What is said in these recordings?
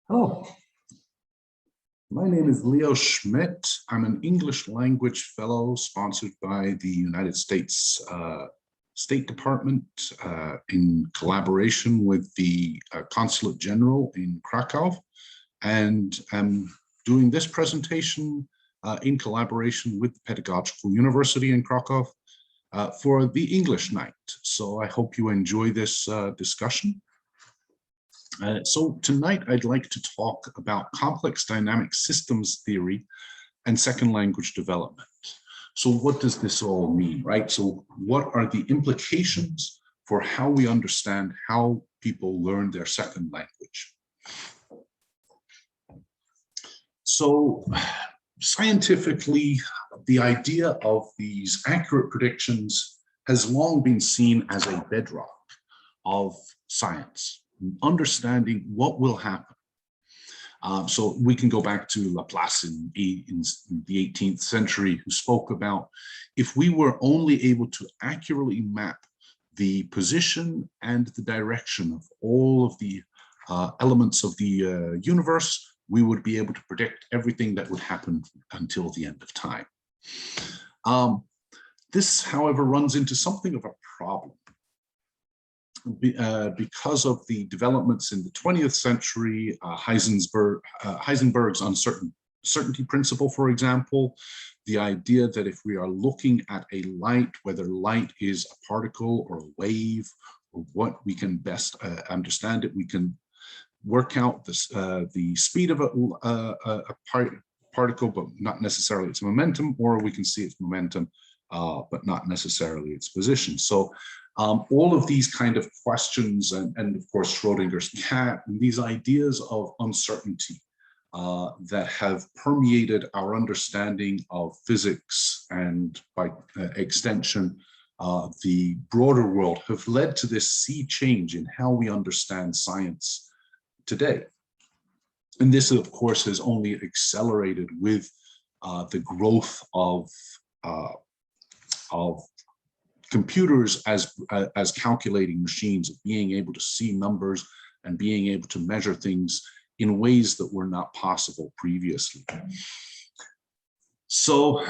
Hello, my name is Leo Schmidt. I'm an English language fellow sponsored by the United States State Department in collaboration with the Consulate General in Krakow. And I'm doing this presentation in collaboration with the Pedagogical University in Krakow for the English night. So I hope you enjoy this discussion. So tonight I'd like to talk about complex dynamic systems theory and second language development. So what does this all mean, right? So what are the implications for how we understand how people learn their second language? So scientifically, the idea of these accurate predictions has long been seen as a bedrock of science, understanding what will happen. So we can go back to Laplace in the 18th century, who spoke about if we were only able to accurately map the position and the direction of all of the elements of the universe, we would be able to predict everything that would happen until the end of time. This, however, runs into something of a problem. Because of the developments in the 20th century, Heisenberg's uncertainty principle, for example, the idea that if we are looking at a light, whether light is a particle or a wave, or what we can best understand it, we can work out this, the speed of a particle, but not necessarily its momentum, or we can see its momentum, but not necessarily its position. So all of these kind of questions and of course Schrodinger's cat, and these ideas of uncertainty that have permeated our understanding of physics and by extension the broader world have led to this sea change in how we understand science today. And this of course has only accelerated with the growth of computers as calculating machines, of being able to see numbers and being able to measure things in ways that were not possible previously. So,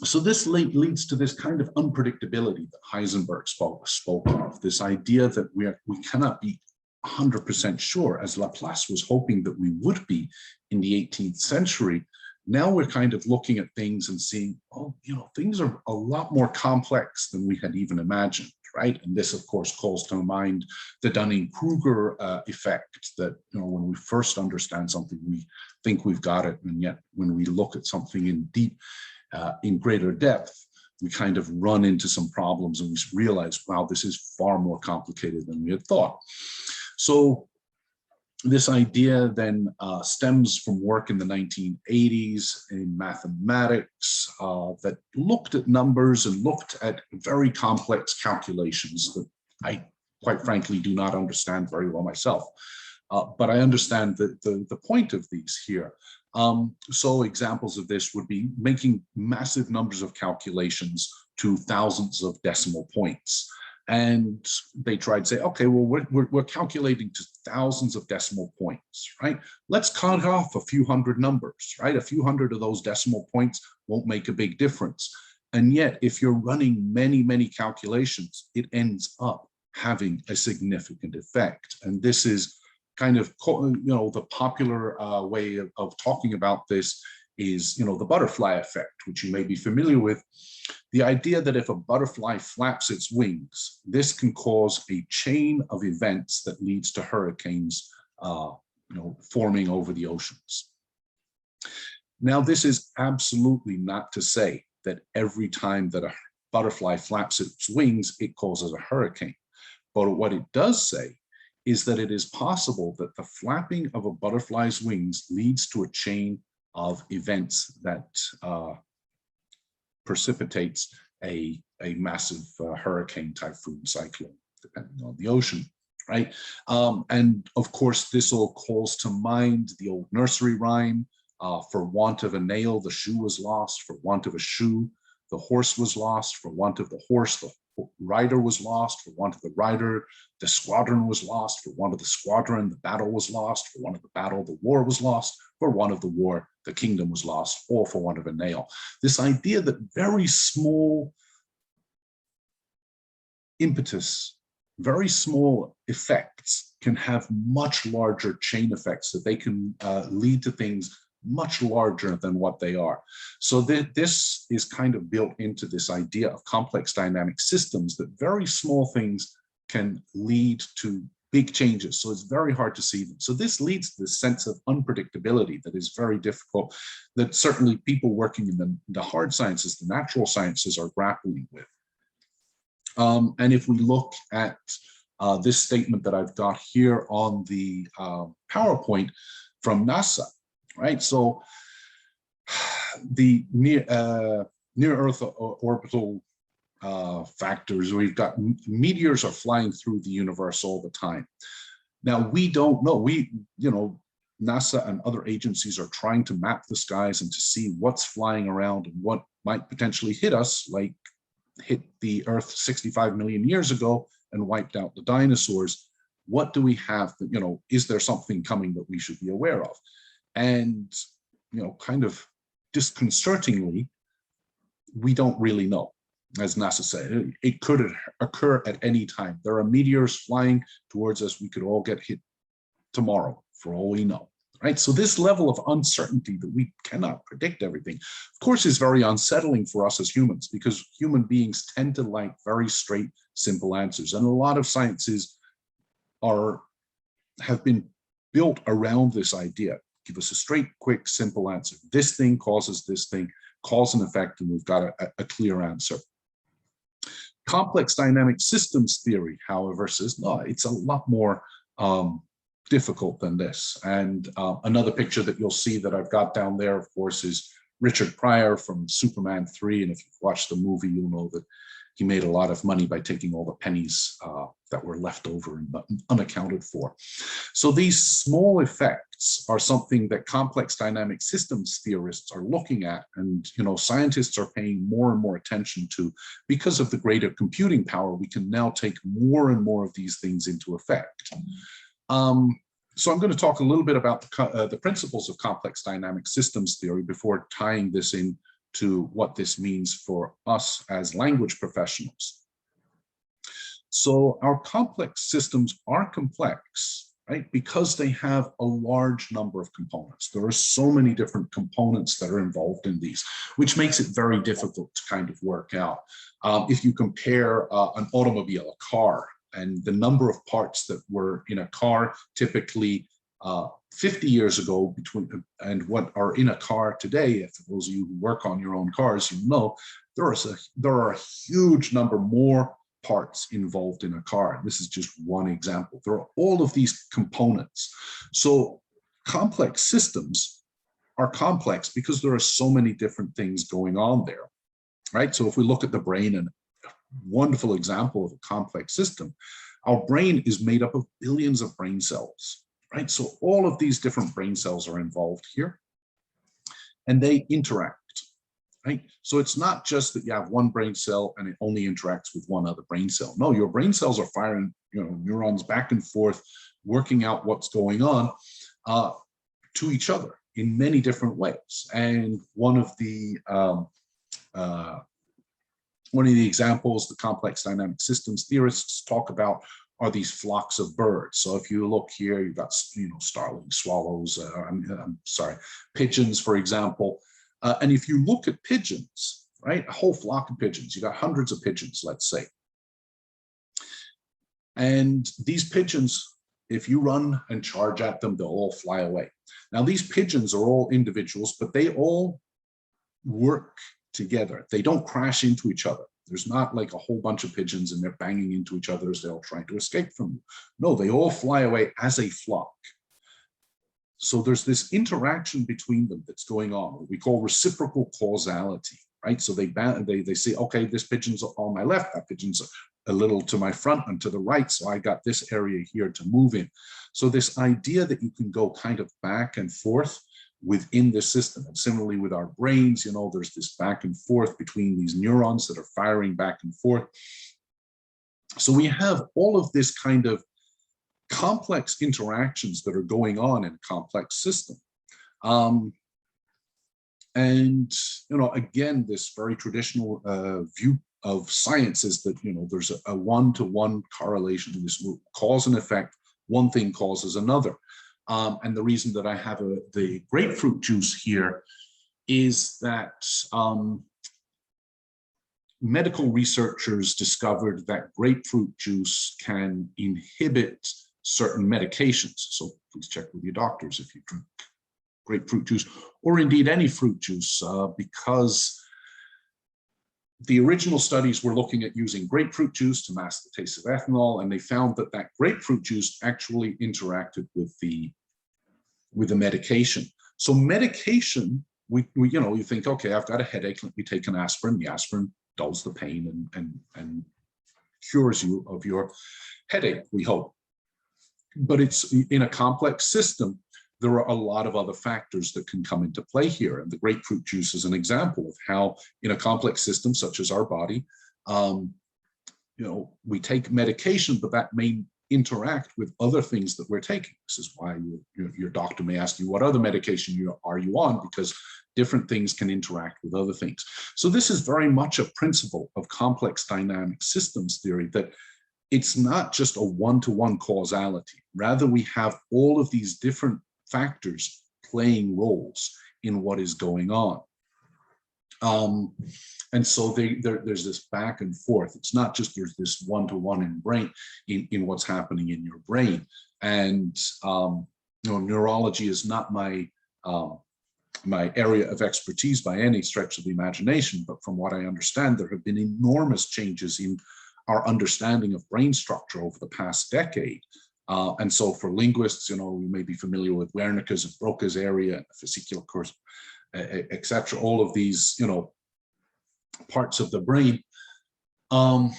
so this leads to this kind of unpredictability that Heisenberg spoke of, this idea that we cannot be 100% sure, as Laplace was hoping that we would be in the 18th century. Now we're kind of looking at things and seeing, oh, you know, things are a lot more complex than we had even imagined, right? And this, of course, calls to mind the Dunning-Kruger effect that, you know, when we first understand something, we think we've got it. And yet when we look at something in greater depth, we kind of run into some problems and we realize, wow, this is far more complicated than we had thought. So this idea then stems from work in the 1980s in mathematics that looked at numbers and looked at very complex calculations that I, quite frankly, do not understand very well myself. But I understand the point of these here. So examples of this would be making massive numbers of calculations to thousands of decimal points. And they tried to say, okay, well, we're calculating to thousands of decimal points, right? Let's cut off a few hundred numbers, right? A few hundred of those decimal points won't make a big difference. And yet, if you're running many, many calculations, it ends up having a significant effect. And this is kind of, you know, the popular way of talking about this is, you know, the butterfly effect, which you may be familiar with. The idea that if a butterfly flaps its wings, this can cause a chain of events that leads to hurricanes, you know, forming over the oceans. Now, this is absolutely not to say that every time that a butterfly flaps its wings, it causes a hurricane. But what it does say is that it is possible that the flapping of a butterfly's wings leads to a chain of events that precipitates a massive hurricane, typhoon, cyclone, depending on the ocean, right? And of course, this all calls to mind the old nursery rhyme, for want of a nail, the shoe was lost, for want of a shoe, the horse was lost, for want of the horse, the rider was lost, for want of the rider, the squadron was lost, for want of the squadron, the battle was lost, for want of the battle, the war was lost, for want of the war, the kingdom was lost, or for want of a nail. This idea that very small impetus, very small effects can have much larger chain effects, that they can lead to things much larger than what they are. So this is kind of built into this idea of complex dynamic systems, that very small things can lead to big changes. So it's very hard to see them. So this leads to this sense of unpredictability that is very difficult, that certainly people working in the hard sciences, the natural sciences, are grappling with. And if we look at this statement that I've got here on the PowerPoint from NASA, right? So the near Earth orbital factors, we've got meteors are flying through the universe all the time. Now, we don't know, NASA and other agencies are trying to map the skies and to see what's flying around and what might potentially hit us, like hit the Earth 65 million years ago and wiped out the dinosaurs. What do we have that, is there something coming that we should be aware of? And, kind of disconcertingly, we don't really know. As NASA said, it could occur at any time. There are meteors flying towards us. We could all get hit tomorrow, for all we know. Right? So this level of uncertainty that we cannot predict everything, of course, is very unsettling for us as humans, because human beings tend to like very straight, simple answers. And a lot of sciences have been built around this idea. Give us a straight, quick, simple answer. This thing causes this thing, cause and effect, and we've got a clear answer. Complex dynamic systems theory, however, says, no, it's a lot more difficult than this. And another picture that you'll see that I've got down there, of course, is Richard Pryor from Superman 3. And if you've watched the movie, you'll know that he made a lot of money by taking all the pennies that were left over and unaccounted for. So these small effects are something that complex dynamic systems theorists are looking at, and scientists are paying more and more attention to. Because of the greater computing power, we can now take more and more of these things into effect. So I'm going to talk a little bit about the principles of complex dynamic systems theory before tying this in to what this means for us as language professionals. So our complex systems are complex, right? Because they have a large number of components. There are so many different components that are involved in these, which makes it very difficult to kind of work out. If you compare an automobile, a car, and the number of parts that were in a car typically 50 years ago and what are in a car today, if those of you who work on your own cars, there are a huge number more parts involved in a car. This is just one example. There are all of these components. So complex systems are complex because there are so many different things going on there, right? So if we look at the brain, and a wonderful example of a complex system, our brain is made up of billions of brain cells, right? So all of these different brain cells are involved here, and they interact, right? So it's not just that you have one brain cell and it only interacts with one other brain cell. No, your brain cells are firing, neurons back and forth, working out what's going on to each other in many different ways. And one of the examples the complex dynamic systems theorists talk about are these flocks of birds. So if you look here, you've got starling swallows, pigeons, for example. And if you look at pigeons, right, a whole flock of pigeons, you got hundreds of pigeons, let's say. And these pigeons, if you run and charge at them, they'll all fly away. Now, these pigeons are all individuals, but they all work together. They don't crash into each other. There's not like a whole bunch of pigeons and they're banging into each other as they're all trying to escape from you. No, they all fly away as a flock. So there's this interaction between them that's going on, what we call reciprocal causality, right? So they say, okay, this pigeon's on my left, that pigeon's a little to my front and to the right, so I got this area here to move in. So this idea that you can go kind of back and forth within the system, and similarly with our brains, there's this back and forth between these neurons that are firing back and forth. So we have all of this kind of complex interactions that are going on in a complex system. And, again, this very traditional view of science is that, there's a one-to-one correlation, this cause and effect, one thing causes another. And the reason that I have the grapefruit juice here is that medical researchers discovered that grapefruit juice can inhibit certain medications. So please check with your doctors if you drink grapefruit juice, or indeed any fruit juice, because the original studies were looking at using grapefruit juice to mask the taste of ethanol, and they found that grapefruit juice actually interacted with the medication. So medication, you think, okay, I've got a headache, let me take an aspirin. The aspirin dulls the pain and cures you of your headache, we hope. But it's in a complex system. There are a lot of other factors that can come into play here. And the grapefruit juice is an example of how in a complex system such as our body, we take medication, but that may interact with other things that we're taking. This is why your doctor may ask you, what other medication are you on? Because different things can interact with other things. So this is very much a principle of complex dynamic systems theory, that it's not just a one-to-one causality. Rather, we have all of these different factors playing roles in what is going on. And so there's this back and forth. It's not just there's this one-to-one in what's happening in your brain. And neurology is not my area of expertise by any stretch of the imagination, but from what I understand, there have been enormous changes in our understanding of brain structure over the past decade. And so for linguists, we may be familiar with Wernicke's and Broca's area, fascicular course, et cetera, all of these, parts of the brain. And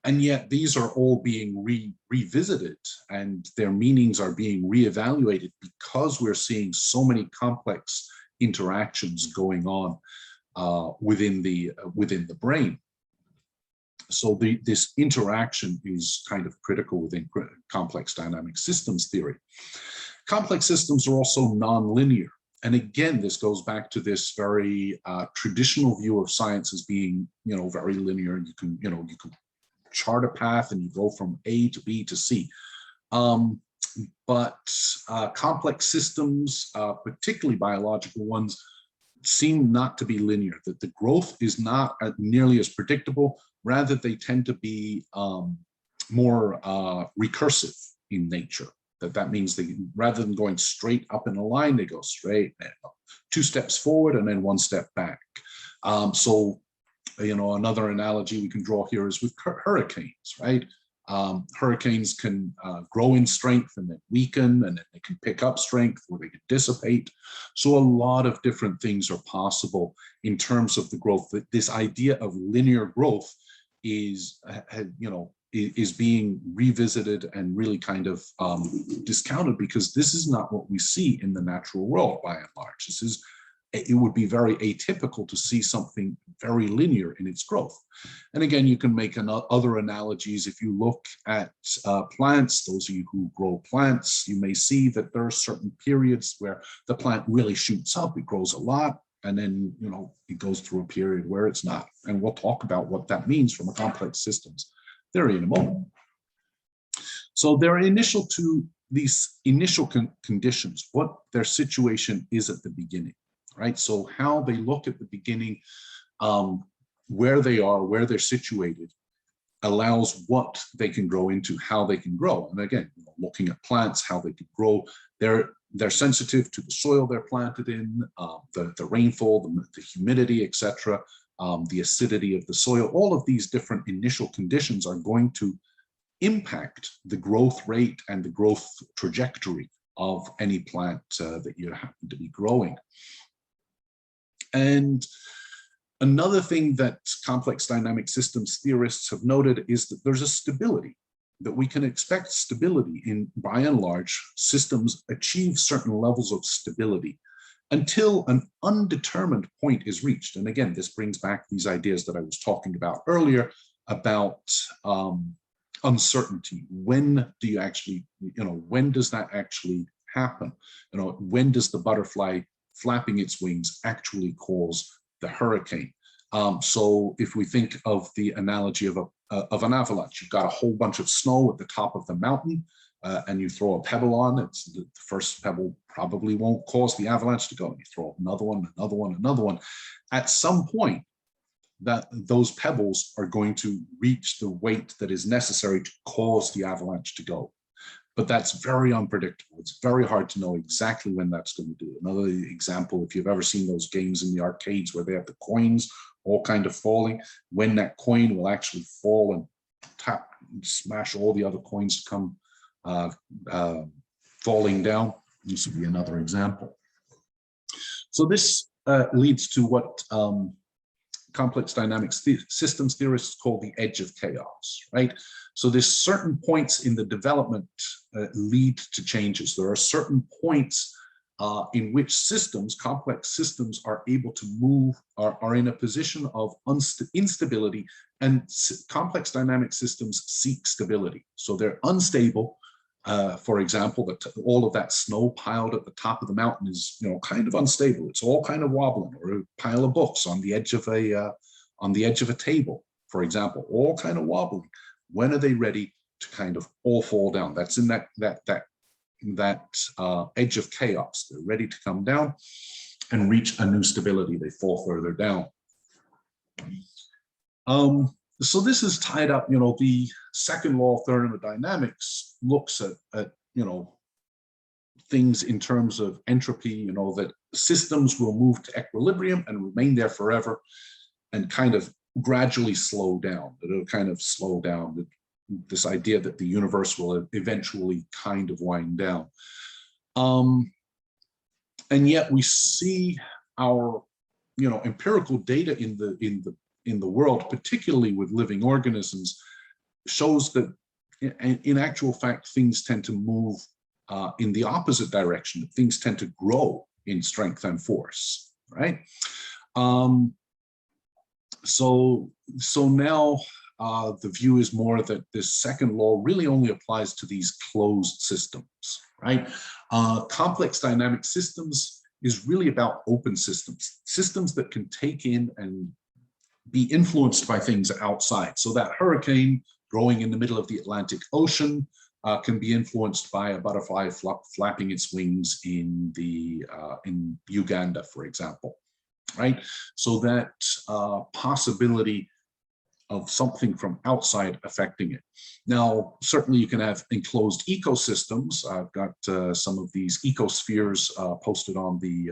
yet these are all being revisited, and their meanings are being reevaluated because we're seeing so many complex interactions going on within the brain. So this interaction is kind of critical within complex dynamic systems theory. Complex systems are also nonlinear. And again, this goes back to this very traditional view of science as being, very linear. You can chart a path and you go from A to B to C. But complex systems, particularly biological ones, seem not to be linear, that the growth is not nearly as predictable. Rather, they tend to be more recursive in nature. That means they, rather than going straight up in a line, they go straight, 2 steps forward and then 1 step back. So, another analogy we can draw here is with hurricanes, right? Hurricanes can grow in strength and then weaken, and then they can pick up strength or they can dissipate. So a lot of different things are possible in terms of the growth. This idea of linear growth is being revisited and really kind of discounted, because this is not what we see in the natural world by and large. It would be very atypical to see something very linear in its growth. And again, you can make other analogies. If you look at plants, those of you who grow plants, you may see that there are certain periods where the plant really shoots up, it grows a lot, and then, it goes through a period where it's not. And we'll talk about what that means from a complex systems theory in a moment. So there are these initial conditions, what their situation is at the beginning, right? So how they look at the beginning, where they are, where they're situated, allows what they can grow into, how they can grow. And again, looking at plants, how they can grow, they're sensitive to the soil they're planted in, the rainfall, the humidity, etc., the acidity of the soil. All of these different initial conditions are going to impact the growth rate and the growth trajectory of any plant that you happen to be growing. And another thing that complex dynamic systems theorists have noted is that there's a stability, that we can expect stability in, by and large, systems achieve certain levels of stability until an undetermined point is reached. And again, this brings back these ideas that I was talking about earlier about uncertainty. When do you actually, when does that actually happen? When does the butterfly flapping its wings actually cause the hurricane? So if we think of the analogy of an avalanche, you've got a whole bunch of snow at the top of the mountain, and you throw a pebble on it. The first pebble probably won't cause the avalanche to go. And you throw another one, another one, another one. At some point, that those pebbles are going to reach the weight that is necessary to cause the avalanche to go. But that's very unpredictable. It's very hard to know exactly when that's going to do. Another example, if you've ever seen those games in the arcades where they have the coins all kind of falling, when that coin will actually fall and tap and smash all the other coins to come falling down. This would be another example. So this leads to what complex dynamics systems theorists call the edge of chaos, right? So there's certain points in the development lead to changes. There are certain points in which systems, complex systems, are able to move, are in a position of instability, and complex dynamic systems seek stability. So they're unstable. For example, all of that snow piled at the top of the mountain is, kind of unstable. It's all kind of wobbling, or a pile of books on the edge of a table, for example, all kind of wobbling. When are they ready to kind of all fall down? That's in that edge of chaos. They're ready to come down and reach a new stability. They fall further down. So this is tied up, the second law of thermodynamics looks at things in terms of entropy, that systems will move to equilibrium and remain there forever and kind of gradually slow down. It'll kind of slow down. This idea that the universe will eventually kind of wind down. And yet we see our, empirical data in the world, particularly with living organisms, shows that in actual fact, things tend to move in the opposite direction. Things tend to grow in strength and force, right? So now the view is more that this second law really only applies to these closed systems, right? Complex dynamic systems is really about open systems, systems that can take in and be influenced by things outside. So that hurricane growing in the middle of the Atlantic Ocean can be influenced by a butterfly flapping its wings in Uganda, for example, right? So that possibility of something from outside affecting it. Now, certainly you can have enclosed ecosystems. I've got some of these ecospheres posted on the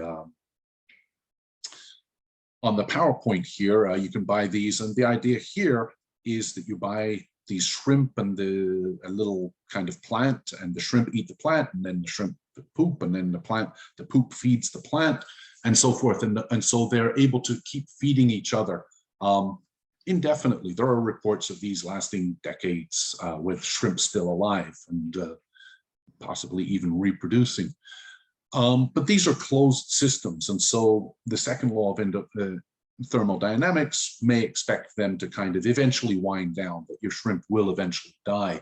PowerPoint here. You can buy these, and the idea here is that you buy these shrimp and a little kind of plant, and the shrimp eat the plant, and then the shrimp poop, and then the poop feeds the plant, and so forth. And so they're able to keep feeding each other indefinitely. There are reports of these lasting decades with shrimp still alive and possibly even reproducing. But these are closed systems, and so the second law of thermodynamics may expect them to kind of eventually wind down, that your shrimp will eventually die.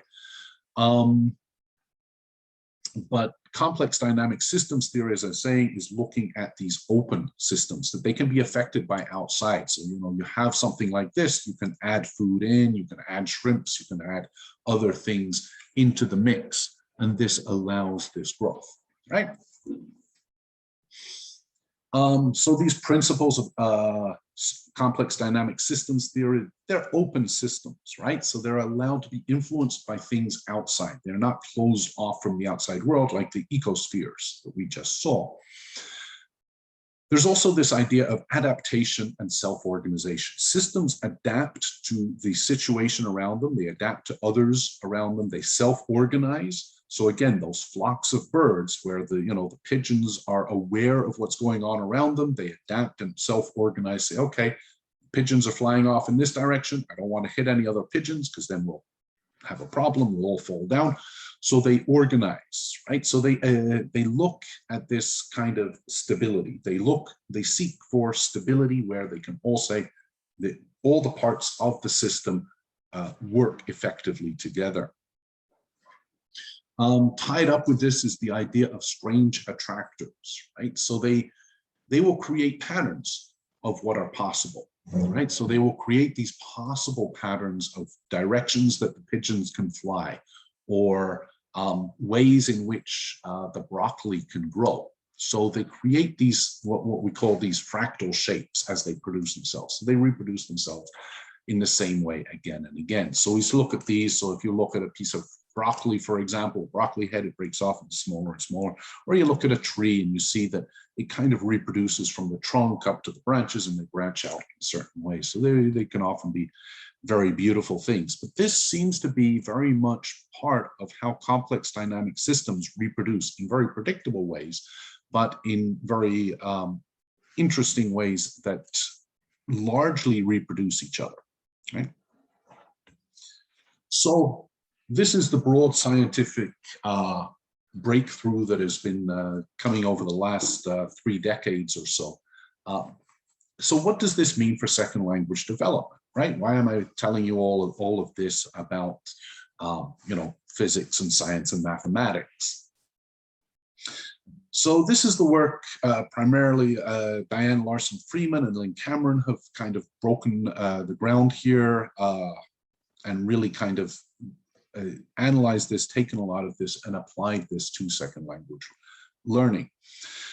But complex dynamic systems theory, as I was saying, is looking at these open systems, that they can be affected by outside. So, you have something like this, you can add food in, you can add shrimps, you can add other things into the mix, and this allows this growth, right? So these principles of complex dynamic systems theory, they're open systems, right? So they're allowed to be influenced by things outside. They're not closed off from the outside world like the ecospheres that we just saw. There's also this idea of adaptation and self-organization. Systems adapt to the situation around them. They adapt to others around them. They self-organize. So again, those flocks of birds where the pigeons are aware of what's going on around them, they adapt and self-organize, say, okay, pigeons are flying off in this direction. I don't want to hit any other pigeons because then we'll have a problem, we'll all fall down. So they organize, right? So they look at this kind of stability. They seek for stability where they can all say that all the parts of the system work effectively together. Tied up with this is the idea of strange attractors, right? So they will create patterns of what are possible, right? So they will create these possible patterns of directions that the pigeons can fly, or ways in which the broccoli can grow. So they create these, what we call these fractal shapes as they produce themselves. So they reproduce themselves in the same way again and again. So we look at these. So if you look at a piece of broccoli, for example, broccoli head, it breaks off into smaller and smaller. Or you look at a tree and you see that it kind of reproduces from the trunk up to the branches, and they branch out in certain ways. So they can often be very beautiful things. But this seems to be very much part of how complex dynamic systems reproduce in very predictable ways, but in very interesting ways that largely reproduce each other, right? So this is the broad scientific breakthrough that has been coming over the last 3 decades or so. So what does this mean for second language development, right? Why am I telling you all of this about physics and science and mathematics? So this is the work primarily Diane Larson-Freeman and Lynn Cameron have kind of broken the ground here and really kind of analyzed this, taken a lot of this and applied this to second language learning.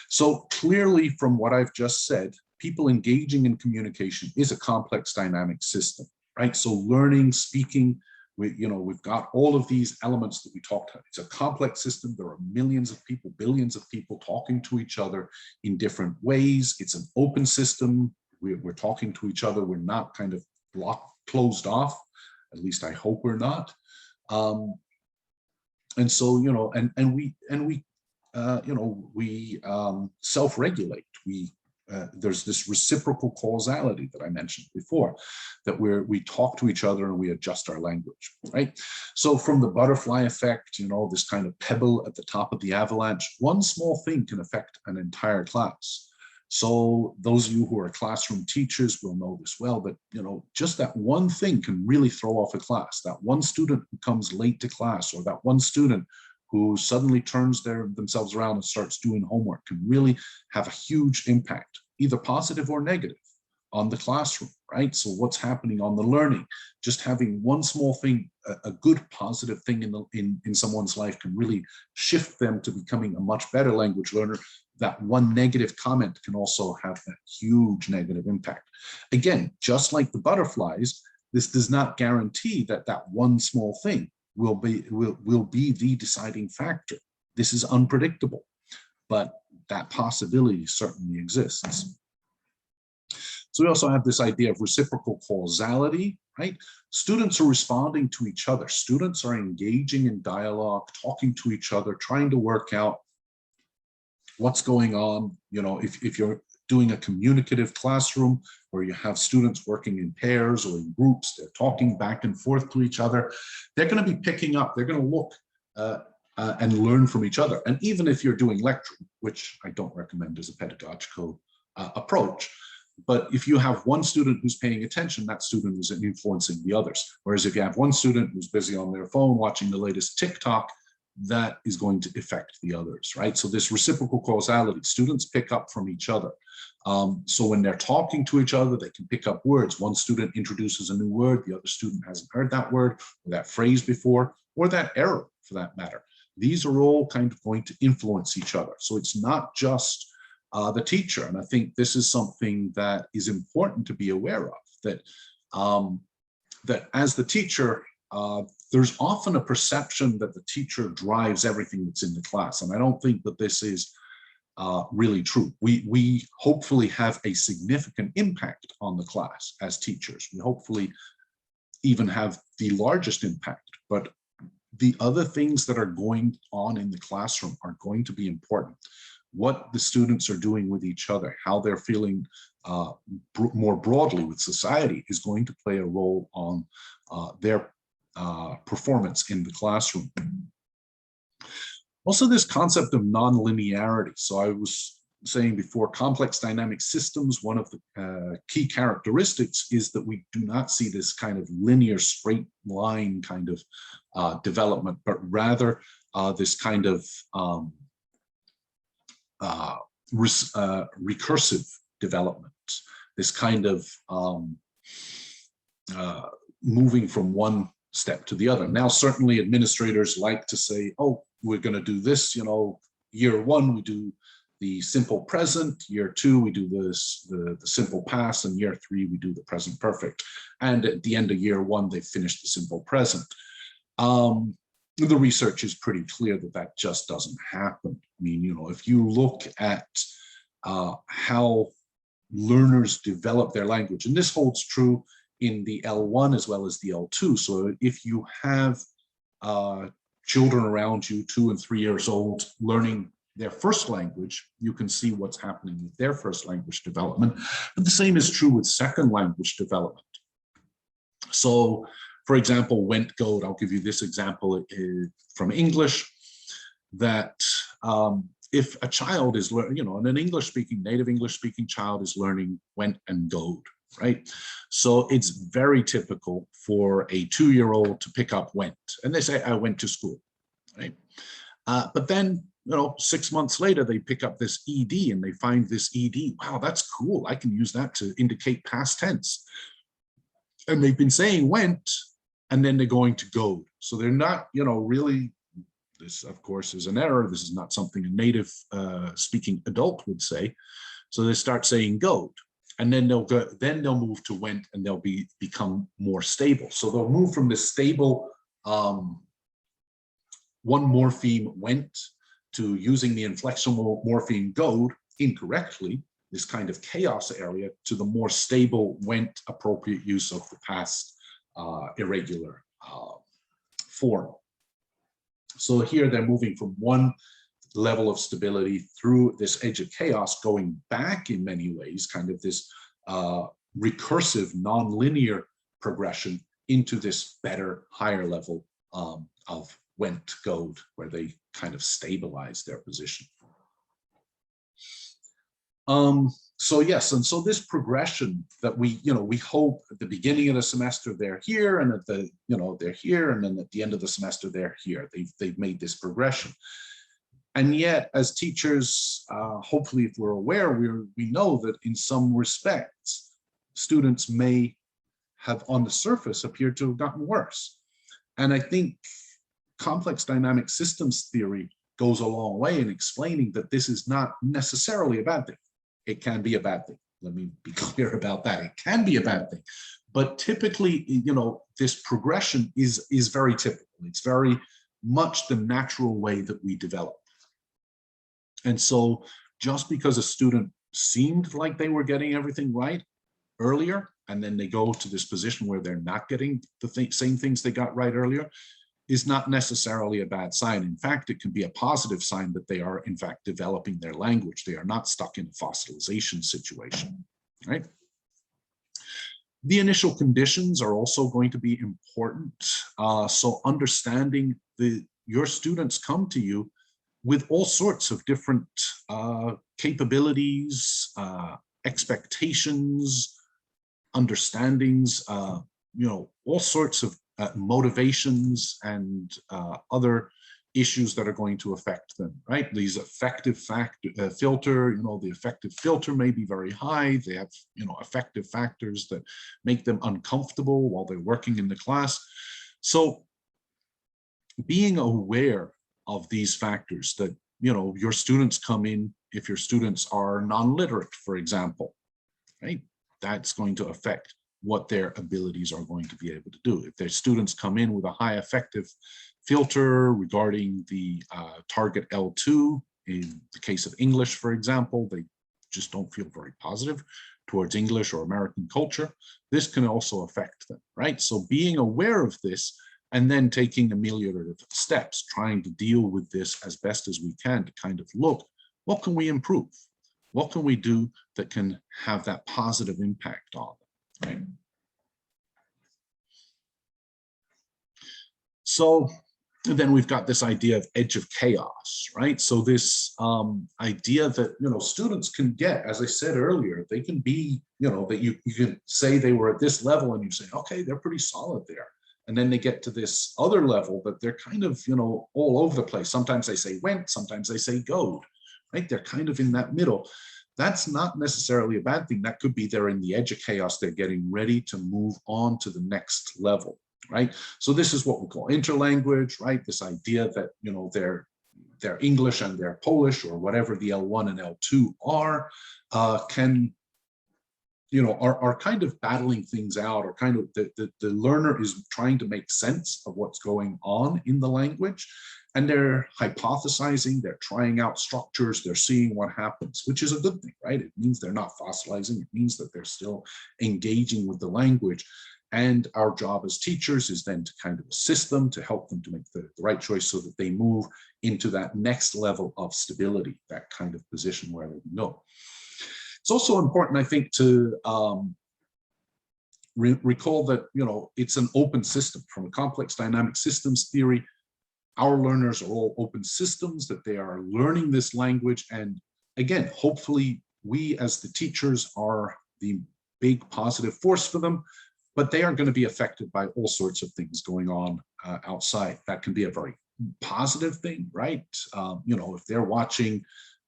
So clearly from what I've just said, people engaging in communication is a complex dynamic system, right? So learning, speaking, we've got all of these elements that we talked about. It's a complex system. There are millions of people, billions of people talking to each other in different ways. It's an open system. We're talking to each other. We're not kind of closed off. At least I hope we're not. And so, we self-regulate. There's this reciprocal causality that I mentioned before, that we talk to each other and we adjust our language, right? So from the butterfly effect, this kind of pebble at the top of the avalanche, one small thing can affect an entire class. So those of you who are classroom teachers will know this well, but just that one thing can really throw off a class. That one student who comes late to class, or that one student who suddenly turns themselves around and starts doing homework, can really have a huge impact, either positive or negative, on the classroom, right? So what's happening on the learning? Just having one small thing, a good positive thing in someone's life, can really shift them to becoming a much better language learner. That one negative comment can also have that huge negative impact. Again, just like the butterflies, this does not guarantee that that one small thing will be the deciding factor. This is unpredictable, but that possibility certainly exists. So we also have this idea of reciprocal causality, right? Students are responding to each other. Students are engaging in dialogue, talking to each other, trying to work out what's going on. If you're doing a communicative classroom where you have students working in pairs or in groups, they're talking back and forth to each other, they're going to be picking up, they're going to look and learn from each other. And even if you're doing lecturing, which I don't recommend as a pedagogical approach, but if you have one student who's paying attention, that student is influencing the others. Whereas if you have one student who's busy on their phone watching the latest TikTok, that is going to affect the others, right? So this reciprocal causality, students pick up from each other. So when they're talking to each other, they can pick up words. One student introduces a new word, the other student hasn't heard that word or that phrase before, or that error for that matter. These are all kind of going to influence each other. So it's not just the teacher. And I think this is something that is important to be aware of, that, that as the teacher, there's often a perception that the teacher drives everything that's in the class. And I don't think that this is really true. We hopefully have a significant impact on the class as teachers. We hopefully even have the largest impact, but the other things that are going on in the classroom are going to be important. What the students are doing with each other, how they're feeling more broadly with society, is going to play a role on their performance in the classroom. Also, this concept of non-linearity. So I was saying before, complex dynamic systems, one of the key characteristics is that we do not see this kind of linear straight line kind of development, but rather this kind of recursive development, this kind of moving from one step to the other. Now, certainly administrators like to say, oh, we're going to do this, you know, year one, we do the simple present, year two, we do this, the simple past, and year three, we do the present perfect. And at the end of year one, they finish the simple present. The research is pretty clear that that just doesn't happen. I mean, you know, if you look at how learners develop their language, and this holds true in the L1 as well as the L2. So if you have children around you, 2 and 3 years old, learning their first language, you can see what's happening with their first language development. But the same is true with second language development. So, for example, went, goed, I'll give you this example from English, that if a child is learning, you know, an English-speaking, native English-speaking child is learning went and goed, right? So it's very typical for a 2-year-old to pick up went, and they say, I went to school, right? But then, you know, 6 months later, they pick up this ED and they find this ED. Wow, that's cool. I can use that to indicate past tense. And they've been saying went, and then they're going to go. So they're not, you know, really, this of course is an error. This is not something a native speaking adult would say. So they start saying go, and then they'll go, then they'll move to went, and they'll become more stable. So they'll move from this stable one morpheme went to using the inflectional morpheme goed incorrectly, this kind of chaos area, to the more stable went appropriate use of the past irregular form. So here they're moving from one level of stability through this edge of chaos, going back in many ways, kind of this recursive, nonlinear progression into this better, higher level of went goed, where they kind of stabilize their position. So yes, and so this progression that we, you know, we hope at the beginning of the semester they're here, and at the, you know, they're here, and then at the end of the semester they're here. They've made this progression. And yet, as teachers, hopefully, if we're aware, we know that in some respects, students may have on the surface appeared to have gotten worse. And I think complex dynamic systems theory goes a long way in explaining that this is not necessarily a bad thing. It can be a bad thing. Let me be clear about that. It can be a bad thing. But typically, you know, this progression is very typical. It's very much the natural way that we develop. And so just because a student seemed like they were getting everything right earlier, and then they go to this position where they're not getting the same things they got right earlier, is not necessarily a bad sign. In fact, it can be a positive sign that they are, in fact, developing their language. They are not stuck in a fossilization situation, right? The initial conditions are also going to be important. So understanding your students come to you with all sorts of different capabilities, expectations, understandings, you know, all sorts of motivations and other issues that are going to affect them, right? These affective filter, you know, the affective filter may be very high. They have, you know, affective factors that make them uncomfortable while they're working in the class. So being aware of these factors that, you know, your students come in, if your students are non-literate, for example, right? That's going to affect what their abilities are going to be able to do. If their students come in with a high affective filter regarding the target L2, in the case of English, for example, they just don't feel very positive towards English or American culture, this can also affect them, right? So being aware of this and then taking ameliorative steps, trying to deal with this as best as we can to kind of look, what can we improve? What can we do that can have that positive impact on them, right? So And then we've got this idea of edge of chaos, right? So this idea that, students can get, as I said earlier, they can be, that you can say they were at this level and you say, okay, they're pretty solid there. And then they get to this other level that they're kind of, all over the place. Sometimes they say went, sometimes they say goed, right? They're kind of in that middle. That's not necessarily a bad thing. That could be they're in the edge of chaos. They're getting ready to move on to the next level. Right, so this is what we call interlanguage, right? This idea that their English and their Polish, or whatever the L1 and L2 are, can are kind of battling things out, or kind of the learner is trying to make sense of what's going on in the language, and they're hypothesizing, they're trying out structures, they're seeing what happens, which is a good thing, right? It means they're not fossilizing, it means that they're still engaging with the language. And our job as teachers is then to kind of assist them, to help them to make the right choice so that they move into that next level of stability, that kind of position where they go. It's also important, I think, to recall that, it's an open system. From a complex dynamic systems theory, our learners are all open systems, that they are learning this language. And again, hopefully we as the teachers are the big positive force for them, but they are going to be affected by all sorts of things going on outside. That can be a very positive thing, right? If they're watching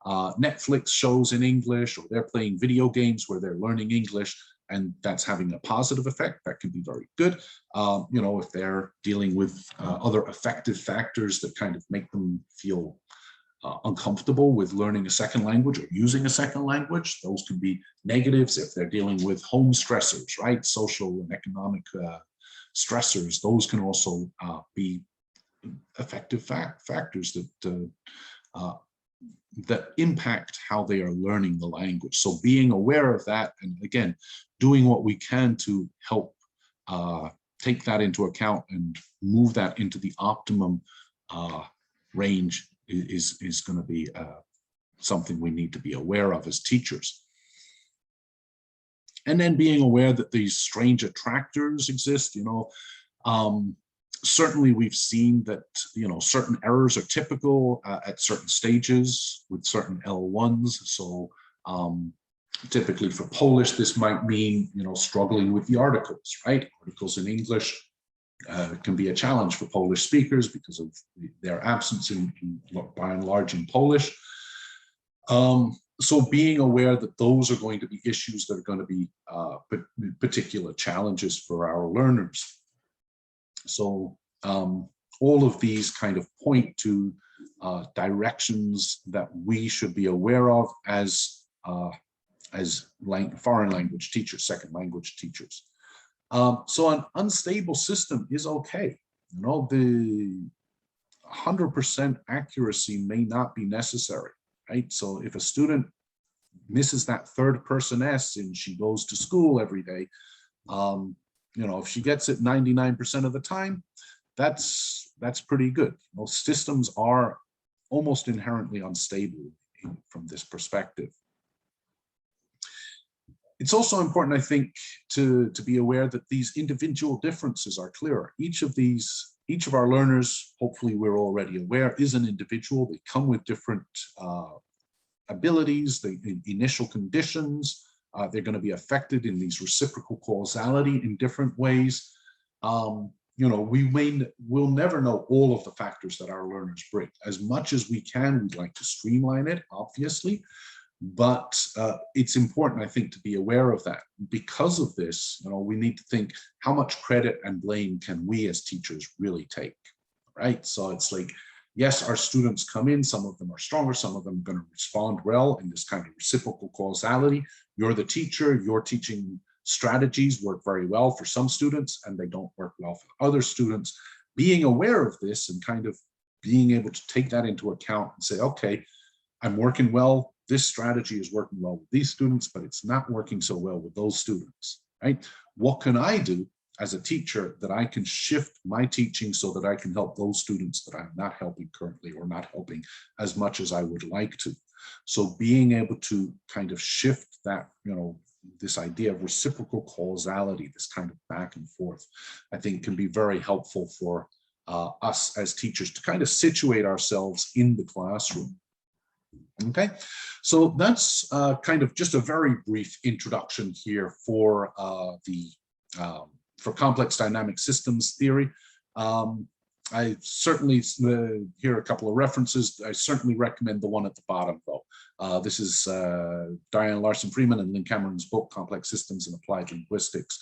Netflix shows in English, or they're playing video games where they're learning English, and that's having a positive effect, that can be very good. If they're dealing with other affective factors that kind of make them feel uncomfortable with learning a second language or using a second language, those can be negatives. If they're dealing with home stressors, right, social and economic stressors, those can also be affective factors that impact how they are learning the language. So being aware of that, and again, doing what we can to help take that into account and move that into the optimum range is going to be something we need to be aware of as teachers. And then being aware that these strange attractors exist. Certainly we've seen that certain errors are typical at certain stages with certain L1s. So typically for Polish, this might mean struggling with the articles, right? Articles in English can be a challenge for Polish speakers because of their absence by and large in Polish. So being aware that those are going to be issues that are going to be particular challenges for our learners. So all of these kind of point to directions that we should be aware of as foreign language teachers, second language teachers. So an unstable system is okay. The 100% accuracy may not be necessary, right? So if a student misses that third person S and she goes to school every day, if she gets it 99% of the time, that's pretty good. Most systems are almost inherently unstable from this perspective. It's also important, I think, to be aware that these individual differences are clearer. Each of our learners, hopefully we're already aware, is an individual. They come with different abilities, the initial conditions. They're going to be affected in these reciprocal causality in different ways. We'll never know all of the factors that our learners bring. As much as we can, we'd like to streamline it, obviously. But it's important, I think, to be aware of that. Because of this, we need to think, how much credit and blame can we as teachers really take, right? So it's like, yes, our students come in, some of them are stronger, some of them are going to respond well in this kind of reciprocal causality. You're the teacher, your teaching strategies work very well for some students and they don't work well for other students. Being aware of this and kind of being able to take that into account and say, okay, I'm working well. This strategy is working well with these students, but it's not working so well with those students, right? What can I do as a teacher that I can shift my teaching so that I can help those students that I'm not helping currently or not helping as much as I would like to? So being able to kind of shift that, this idea of reciprocal causality, this kind of back and forth, I think can be very helpful for us as teachers to kind of situate ourselves in the classroom. Okay, so that's kind of just a very brief introduction here for for complex dynamic systems theory. I certainly, here are a couple of references. I certainly recommend the one at the bottom, though. This is Diane Larson Freeman and Lynn Cameron's book, Complex Systems and Applied Linguistics.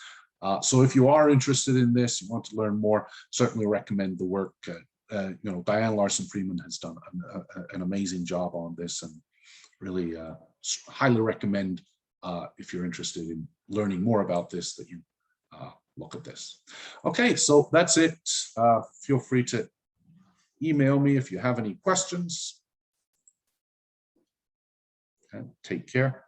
So if you are interested in this, you want to learn more, certainly recommend the work. You know, Diane Larson Freeman has done an amazing job on this, and really highly recommend, if you're interested in learning more about this, that you look at this. Okay, so that's it. Feel free to email me if you have any questions. And take care.